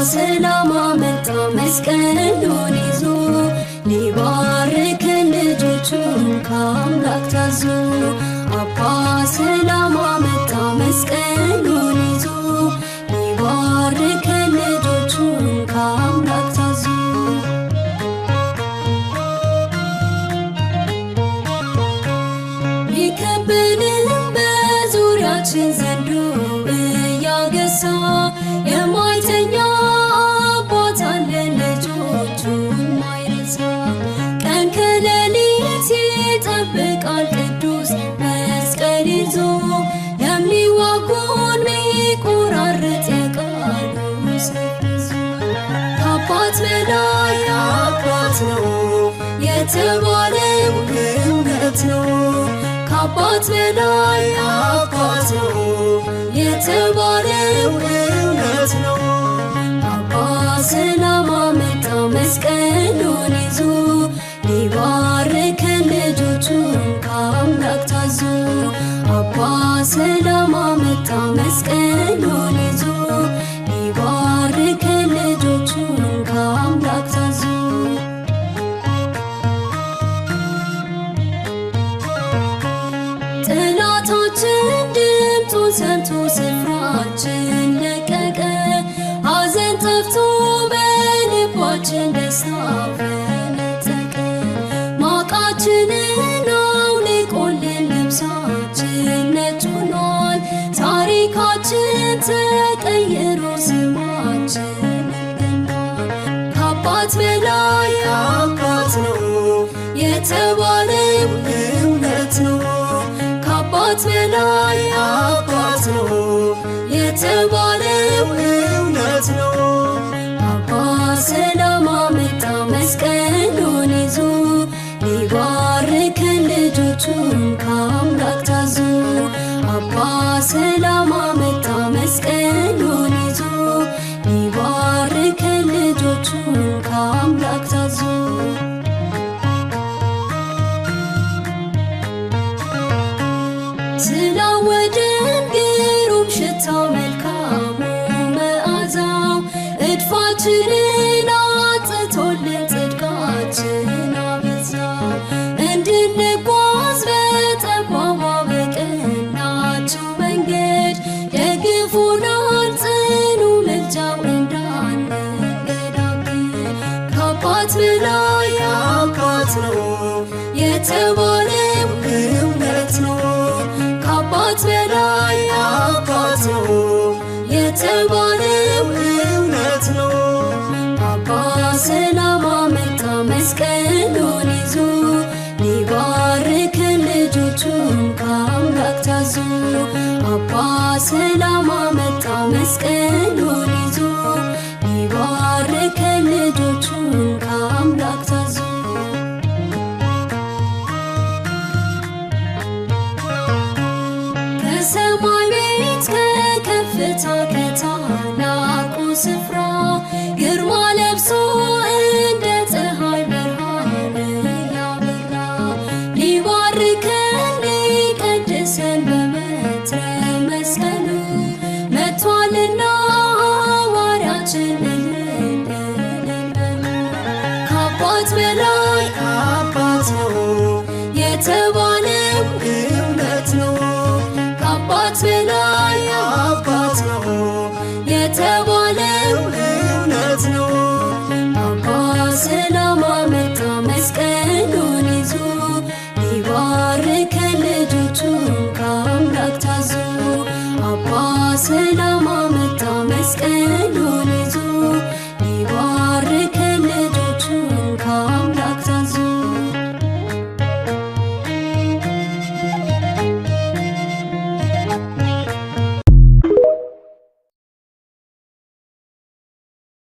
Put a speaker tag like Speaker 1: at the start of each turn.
Speaker 1: ሰላም አመጣ መስቀሉን ይዞ ሊባርከን ልጆቹን ከአምላክ ታዞ አባ ሰላም አመጣ መስቀሉን ይዞ ሊባርከን ልጆቹን ከአምላክ ታዞ ቢከበንም በዙሪያችን ዘንዶ እያገሳ የማይተኛ አባት አለን ልጆቹን ማይረሳ ቀን ከሌሊት ይጠብቃል ቅዱስ መስቀል ይዞ የሚዋጉን ሚቆራርጥ የቃሉ ሰይፍ ይዞ ከአባት በላይ አባት ነው የተባለው እውነት ነው ከአባት በላይ አባት ነው የተባለው እውነት ነው አባ ሰላም አመጣ መስቀሉን ይዞ ሊባርከን ልጆቹን ከአምላክ ታዞ አባ ሰላም አመጣ መስቀሉን ይዞ ሊባርከን ልጆቹን ከአምላክ ታዞ ጠላታችን ድምጡን ሰምቶ ስፍራችን ለቀቀ ሐዘን ጠፍቶ በልባችን ደስታ ፈነጠቀ ማቃችንን አውልቆልን ልብሳችን ነጭ ሆኗል ታሪካችን ተቀይሮ ስማችን ገኗል ከአባት በላይ አባት ነው የተባለው እውነት ነው ከአባት በላይ አባት ነው የተባለው እውነት ነው አባ ሰላም አመጣ መስቀሉን ይዞ ሊባርከን ልጆቹን ከአምላክ ታዞ አባ ሰላም አመጣ መስቀሉን ይዞ ሊባርከን ልጆቹን ከአምላክ ታዞ ስላወደን ግሩም ሽታው መልካሙ መዓዛው እድፋችንን አጥቶልን ጽድቃችን አበዛው እንድንጓዝ በጠባቧ በቀናችው መንገድ ደግፎናል ጽኑ ምልጃው እንዳንገዳገድ ከአባት በላይ አባት ነው የተባለው እውነት ነው ከአባት በላይ አባት ነው የተባለው እውነት ነው አባ ሰላም አመጣ መስቀሉን ይዞ ሊባርከን ልጆቹን ከአምላክ ታዞ አባ ሰላም አመጣ መስቀሉን ይዞ ሊባርከን ልጆቹን ከአምላክ ታዞ ከሰማይ ቤት ከከፍታ ከታላቁ ስፍራ ግርማ ለብሶ እንደ ፀሐይ ብርሃን ያበራ ሊባርከን ሊቀድሰን በበትረ መስቀሉ መጥቷልና ሐዋርያችን እልል በሉ ከአባት በላይ አባት ነው የተባለው እውነት ነው ከአባት በላይ አባት ነው የተባለው እውነት ነው አባ ሰላም አመጣ መስቀሉን ይዞ ሊባርከን ልጆቹን ከአምላክ ታዞ አባ ሰላም አመጣ መስቀሉን